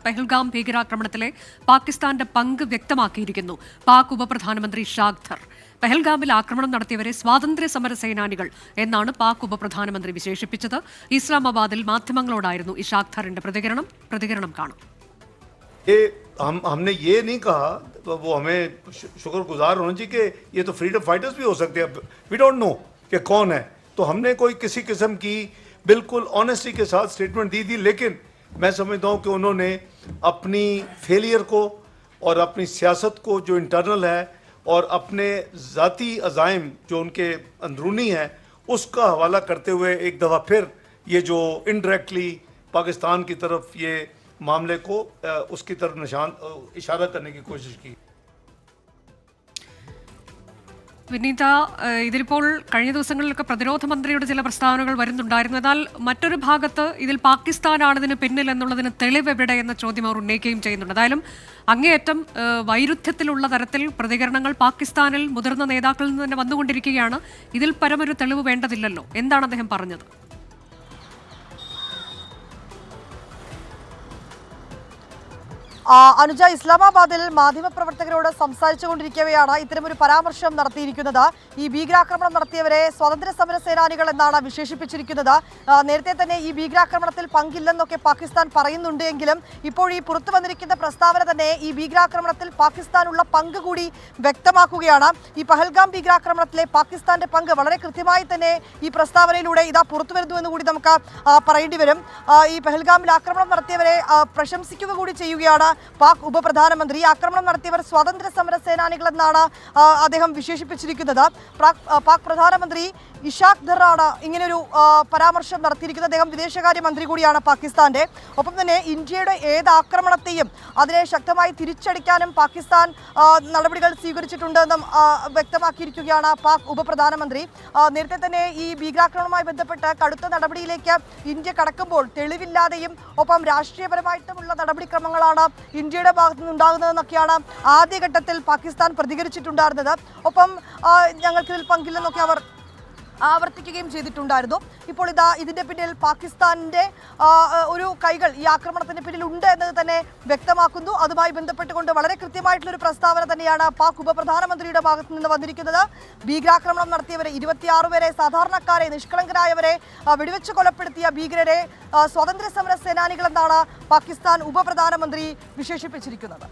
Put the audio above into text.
പെഹൽഗാം ഭീകരാക്രമണത്തിലെ പാകിസ്ഥാന്റെ പങ്ക് വ്യക്തമാക്കിയിരിക്കുന്നു പാക് ഉപപ്രധാനമന്ത്രി ഷാഖ്തർ. പെഹൽഗാമിൽ ആക്രമണം നടത്തിയവരെ സ്വാതന്ത്ര്യ സമര സേനാനികൾ എന്നാണ് പാക് ഉപപ്രധാനമന്ത്രി വിശേഷിപ്പിച്ചത്. ഇസ്ലാമാബാദിൽ മാധ്യമങ്ങളോടായിരുന്നു ഷാഖ്തറിന്റെ പ്രതികരണം കാണാം. हमने ये नहीं कहा, वो हमें शुक्रगुजार होना चाहिए कि ये तो फ्रीडम फाइटर्स भी हो सकते हैं. वी डोंट नो कि कौन है, तो हमने कोई किसी किस्म की बिल्कुल ऑनेस्टी के साथ स्टेटमेंट दी थी. लेकिन मैं समझता हूँ कि उन्होंने अपनी फेलियर को और अपनी सियासत को जो इंटरनल है और अपने ज़ाती अज़ाइम जो उनके अंदरूनी है उसका हवाला करते हुए एक दफ़ा फिर ये जो इनडायरेक्टली पाकिस्तान की तरफ ये मामले को उसकी तरफ इशारा करने की कोशिश की. വിനീത, ഇതിലിപ്പോൾ കഴിഞ്ഞ ദിവസങ്ങളിലൊക്കെ പ്രതിരോധ മന്ത്രിയുടെ ചില പ്രസ്താവനകൾ വരുന്നുണ്ടായിരുന്നു. എന്നാൽ മറ്റൊരു ഭാഗത്ത് ഇതിൽ പാകിസ്ഥാനാണ് ഇതിന് പിന്നിൽ എന്നുള്ളതിന് തെളിവ് എവിടെ എന്ന ചോദ്യം അവർ ഉന്നയിക്കുകയും ചെയ്യുന്നുണ്ട്. എന്തായാലും അങ്ങേയറ്റം വൈരുദ്ധ്യത്തിലുള്ള തരത്തിൽ പ്രതികരണങ്ങൾ പാകിസ്ഥാനിൽ മുതിർന്ന നേതാക്കളിൽ നിന്ന് തന്നെ വന്നുകൊണ്ടിരിക്കുകയാണ്. ഇതിൽ പരമൊരു തെളിവ് വേണ്ടതില്ലല്ലോ. എന്താണ് അദ്ദേഹം പറഞ്ഞത്? അനുജ, ഇസ്ലാമാബാദിൽ മാധ്യമപ്രവർത്തകരോട് സംസാരിച്ചുകൊണ്ടിരിക്കവെയാണ് ഇത്തരമൊരു പരാമർശം നടത്തിയിരിക്കുന്നത്. ഈ ഭീകരാക്രമണം നടത്തിയവരെ സ്വാതന്ത്ര്യ സമര സേനാനികൾ എന്നാണ് വിശേഷിപ്പിച്ചിരിക്കുന്നത്. നേരത്തെ തന്നെ ഈ ഭീകരാക്രമണത്തിൽ പങ്കില്ലെന്നൊക്കെ പാകിസ്ഥാൻ പറയുന്നുണ്ട് എങ്കിലും ഇപ്പോൾ ഈ പുറത്തു വന്നിരിക്കുന്ന പ്രസ്താവന തന്നെ ഈ ഭീകരാക്രമണത്തിൽ പാകിസ്ഥാനുള്ള പങ്ക് കൂടി വ്യക്തമാക്കുകയാണ്. ഈ പഹൽഗാം ഭീകരാക്രമണത്തിലെ പാകിസ്ഥാന്റെ പങ്ക് വളരെ കൃത്യമായി തന്നെ ഈ പ്രസ്താവനയിലൂടെ ഇതാ പുറത്തു വരുന്നുവെന്ന് കൂടി നമുക്ക് പറയേണ്ടി വരും. ഈ പഹൽഗാമിൽ ആക്രമണം നടത്തിയവരെ പ്രശംസിക്കുക കൂടി ചെയ്യുകയാണ് പാക് ഉപപ്രധാനമന്ത്രി. ആക്രമണം നടത്തിയവർ സ്വാതന്ത്ര്യ സമര സേനാനികളെന്നാണ് അദ്ദേഹം വിശേഷിപ്പിച്ചിരിക്കുന്നത്. പാക് പ്രധാനമന്ത്രി ഇഷാഖ്തറാണ് ഇങ്ങനെയൊരു പരാമർശം നടത്തിയിരിക്കുന്നത്. അദ്ദേഹം വിദേശകാര്യമന്ത്രി കൂടിയാണ് പാകിസ്ഥാന്റെ. ഒപ്പം തന്നെ ഇന്ത്യയുടെ ഏത് ആക്രമണത്തെയും അതിനെ ശക്തമായി തിരിച്ചടിക്കാനും പാകിസ്ഥാൻ നടപടികൾ സ്വീകരിച്ചിട്ടുണ്ടെന്നും വ്യക്തമാക്കിയിരിക്കുകയാണ് പാക് ഉപപ്രധാനമന്ത്രി. നേരത്തെ തന്നെ ഈ ഭീകരാക്രമണവുമായി ബന്ധപ്പെട്ട് കടുത്ത നടപടിയിലേക്ക് ഇന്ത്യ കടക്കുമ്പോൾ തെളിവില്ലാതെയും ഒപ്പം രാഷ്ട്രീയപരമായിട്ടുമുള്ള നടപടിക്രമങ്ങളാണ് ഇന്ത്യയുടെ ഭാഗത്തു നിന്നുണ്ടാകുന്നതെന്നൊക്കെയാണ് ആദ്യഘട്ടത്തിൽ പാകിസ്ഥാൻ പ്രതികരിച്ചിട്ടുണ്ടായിരുന്നത്. ഒപ്പം ഞങ്ങൾക്കിതിൽ പങ്കില്ലെന്നൊക്കെ അവർ ആവർത്തിക്കുകയും ചെയ്തിട്ടുണ്ടായിരുന്നു. ഇപ്പോൾ ഇതാ ഇതിൻ്റെ പിന്നിൽ പാകിസ്ഥാനിൻ്റെ ഒരു കൈകൾ ഈ ആക്രമണത്തിന് പിന്നിൽ ഉണ്ട് എന്നത് തന്നെ വ്യക്തമാക്കുന്നു. അതുമായി ബന്ധപ്പെട്ടുകൊണ്ട് വളരെ കൃത്യമായിട്ടുള്ളൊരു പ്രസ്താവന തന്നെയാണ് പാക് ഉപപ്രധാനമന്ത്രിയുടെ ഭാഗത്തു നിന്ന് വന്നിരിക്കുന്നത്. ഭീകരാക്രമണം നടത്തിയവരെ 26 പേരെ, സാധാരണക്കാരെ, നിഷ്കളങ്കരായവരെ വെടിവെച്ച് കൊലപ്പെടുത്തിയ ഭീകരരെ സ്വാതന്ത്ര്യ സമര സേനാനികളെന്നാണ് പാകിസ്ഥാൻ ഉപപ്രധാനമന്ത്രി വിശേഷിപ്പിച്ചിരിക്കുന്നത്.